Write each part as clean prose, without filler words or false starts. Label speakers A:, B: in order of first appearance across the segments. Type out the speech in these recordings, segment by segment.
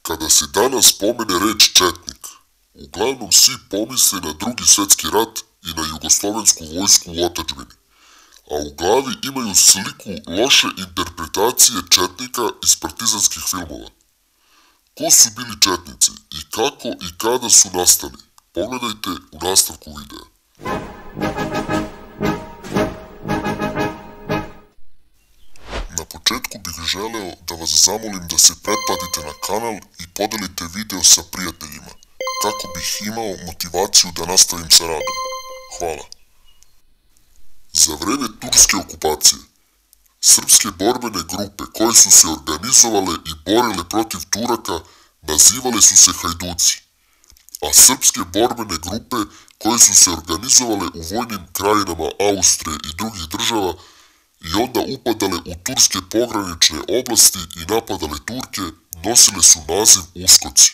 A: Kada se danas pomene reč četnik, uglavnom svi pomisle na Drugi svetski rat i na jugoslovensku vojsku u otadžbini, a u glavi imaju sliku loše interpretacije četnika iz partizanskih filmova. Ko su bili četnici i kako i kada su nastali? Pogledajte u nastavku videa. Na početku bih želeo da vas zamolim da se pretplatite na kanal i podelite video sa prijateljima, kako bih imao motivaciju da nastavim sa radom. Hvala. Za vreme turske okupacije, srpske borbene grupe koje su se organizovale i borile protiv Turaka nazivale su se hajduci, a srpske borbene grupe koje su se organizovale u vojnim krajinama Austrije i drugih država i onda upadale u turske pogranične oblasti i napadale Turke, nosile su naziv uskoci.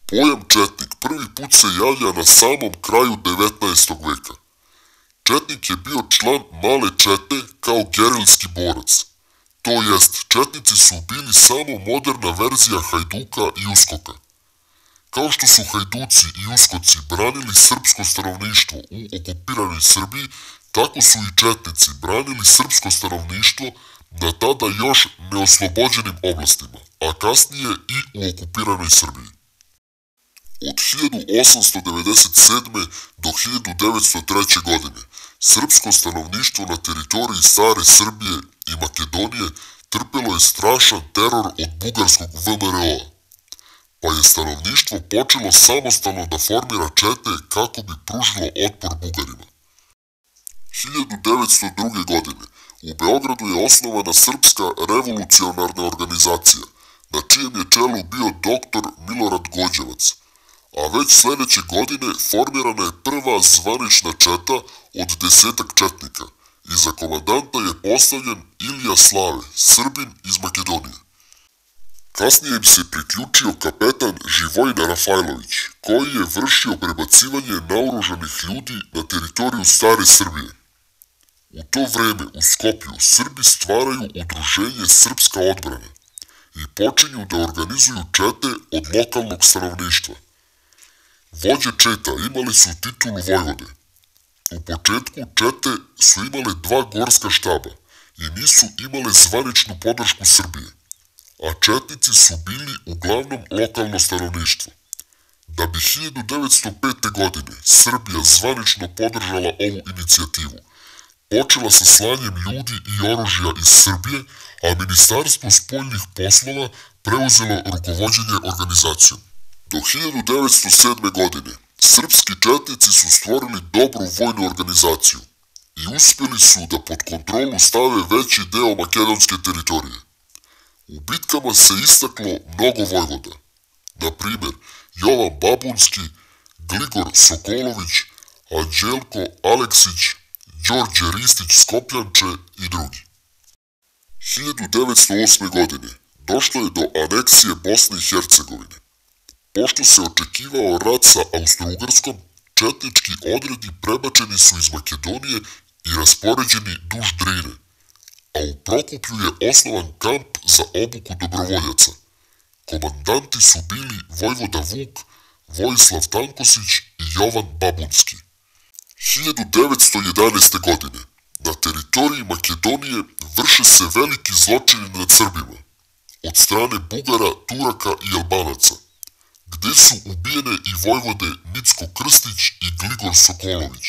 A: Pojam četnik prvi put se javlja na samom kraju 19. veka. Četnik je bio član male čete kao gerilski borac. To jest, četnici su bili samo moderna verzija hajduka i uskoka. Kao što su hajduci i uskoci branili srpsko stanovništvo u okupiranoj Srbiji, tako su i četnici branili srpsko stanovništvo na tada još neoslobođenim oblastima, a kasnije i u okupiranoj Srbiji. Od 1897. do 1903. godine srpsko stanovništvo na teritoriji stare Srbije i Makedonije trpelo je strašan teror od bugarskog VMRO-a, pa je stanovništvo počelo samostalno da formira čete kako bi pružilo otpor Bugarima. 1902. godine u Beogradu je osnovana Srpska revolucionarna organizacija, na čijem je čelu bio doktor Milorad Gođevac, a već sledeće godine formirana je prva zvanična četa od 10-ak četnika i za komandanta je postavljen Ilija Slave, Srbin iz Makedonije. Kasnije im se priključio kapetan Živojin Rafajlović, koji je vršio prebacivanje naoružanih ljudi na teritoriju stare Srbije. U to vreme u Skopju Srbi stvaraju udruženje Srpska odbrana i počinju da organizuju čete od lokalnog stanovništva. Vođe četa imali su titulu vojvode. U početku čete su imale 2 gorska štaba i nisu imale zvaničnu podršku Srbije, a četnici su bili uglavnom lokalno stanovništvo. Da bi 1905. godine Srbija zvanično podržala ovu inicijativu, počela sa slanjem ljudi i oružja iz Srbije, a Ministarstvo spoljnih poslova preuzelo rukovođenje organizacijom. Do 1907. godine srpski četnici su stvorili dobru vojnu organizaciju i uspjeli su da pod kontrolu stave veći deo makedonske teritorije. U bitkama se istaklo mnogo vojvoda, na primjer Jovan Babunski, Gligor Sokolović, Anđelko Aleksić, Đorđe Ristić Skopljanče i drugi. 1908. godine došlo je do aneksije Bosne i Hercegovine. Pošto se očekivao rat sa Austro-Ugarskom, četnički odredi prebačeni su iz Makedonije i raspoređeni duž Drine, a u Prokuplju je osnovan kamp za obuku dobrovoljaca. Komandanti su bili vojvoda Vuk, Vojislav Tankosić i Jovan Babunski. 1911. godine na teritoriji Makedonije vrše se veliki zločini nad Srbima od strane Bugara, Turaka i Albanaca, gde su ubijene i vojvode Nicko Krstić i Gligor Sokolović.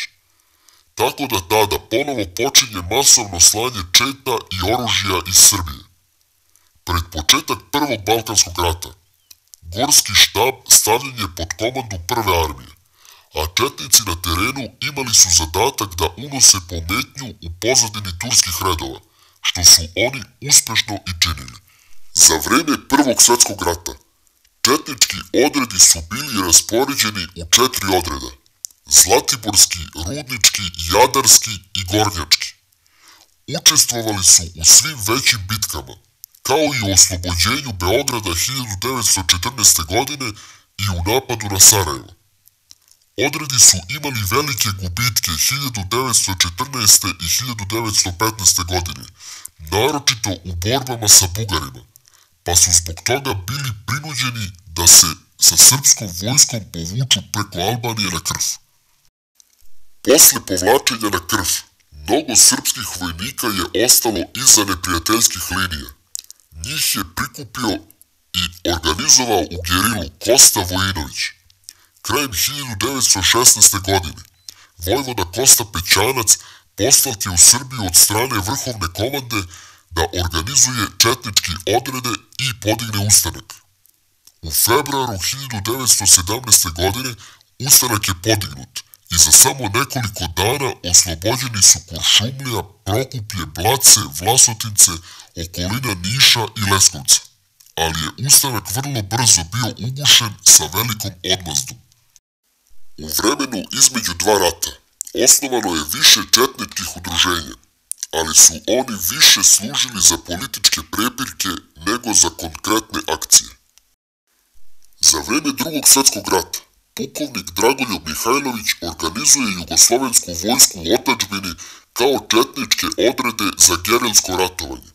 A: Tako da tada ponovo počinje masovno slanje četa i oružja iz Srbije. Pred početak Prvog Balkanskog rata, Gorski štab stavljen je pod komandu Prve armije, a četnici na terenu imali su zadatak da unose pometnju u pozadini turskih redova, što su oni uspešno i činili. Za vreme Prvog svetskog rata, četnički odredi su bili raspoređeni u 4 odreda: Zlatiborski, Rudnički, Jadarski i Gornjački. Učestvovali su u svim većim bitkama, kao i u oslobođenju Beograda 1914. godine i u napadu na Sarajevo. Odredi su imali velike gubitke 1914. i 1915. godine, naročito u borbama sa Bugarima, pa su zbog toga bili prinuđeni prinuđeni da se sa srpskom vojskom povuču preko Albanije na Krf. Posle povlačenja na Krf, mnogo srpskih vojnika je ostalo iza neprijateljskih linija. Njih je prikupio i organizovao u gerilu Kosta Vojinović. Krajem 1916. godine vojvoda Kosta Pećanac poslat je u Srbiju od strane vrhovne komande da organizuje četnički odrede i podigne ustanak. U februaru 1917. godine ustanak je podignut i za samo nekoliko dana oslobođeni su Kuršumlija, Prokuplje, Blace, Vlasotince, okolina Niša i Leskovca, ali je ustanak vrlo brzo bio ugušen sa velikom odmazdom. U vremenu između dva rata osnovano je više četničkih udruženja, ali su oni više služili za političke prepirke nego za konkretne akcije. Za vreme Drugog svjetskog rata pukovnik Dragoljub Mihajlović organizuje jugoslovensku vojsku u otadžbini kao četničke odrede za gerilsko ratovanje.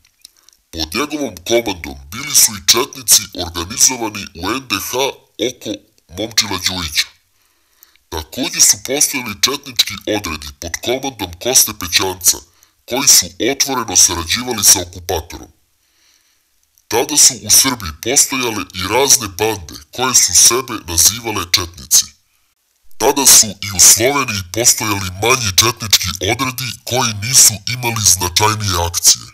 A: Pod njegovom komandom bili su i četnici organizovani u NDH oko Momčila Đujića. Također su postojali četnički odredi pod komandom Koste Pećanca, koji su otvoreno sarađivali sa okupatorom. Tada su u Srbiji postojale i razne bande koje su sebe nazivale četnici. Tada su i u Sloveniji postojali manji četnički odredi koji nisu imali značajnije akcije.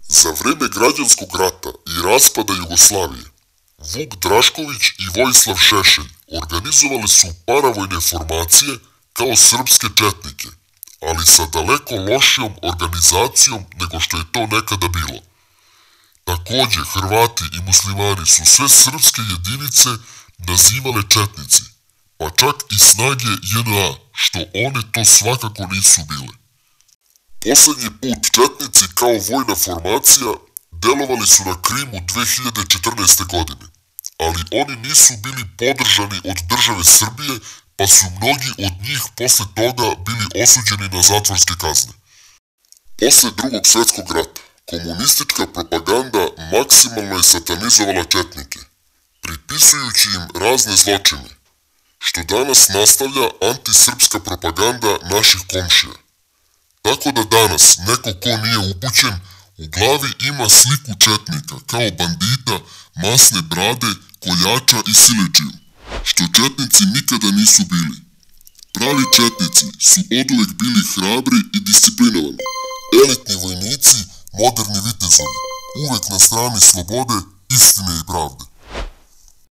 A: Za vreme građanskog rata i raspada Jugoslavije, Vuk Drašković i Vojislav Šešelj organizovali su paravojne formacije kao srpske četnike, ali sa daleko lošijom organizacijom nego što je to nekada bilo. Također, Hrvati i muslimani su sve srpske jedinice nazivale četnici, pa čak i snage JNA, što one to svakako nisu bile. Poslednji put četnici kao vojna formacija delovali su na Krimu 2014. godine, ali oni nisu bili podržani od države Srbije, pa su mnogi od njih posle toga bili osuđeni na zatvorske kazne. Posle Drugog svjetskog rata, komunistička propaganda maksimalno je satanizovala četnike, pripisujući im razne zločine, što danas nastavlja antisrpska propaganda naših komšija. Tako da danas neko ko nije upućen u glavi ima sliku četnika kao bandita, masne brade, koljača i siledžiju, što četnici nikada nisu bili. Pravi četnici su oduvek bili hrabri i disciplinovani, elitni vojnici, moderni vitezovi, uvek na strani slobode, istine i pravde.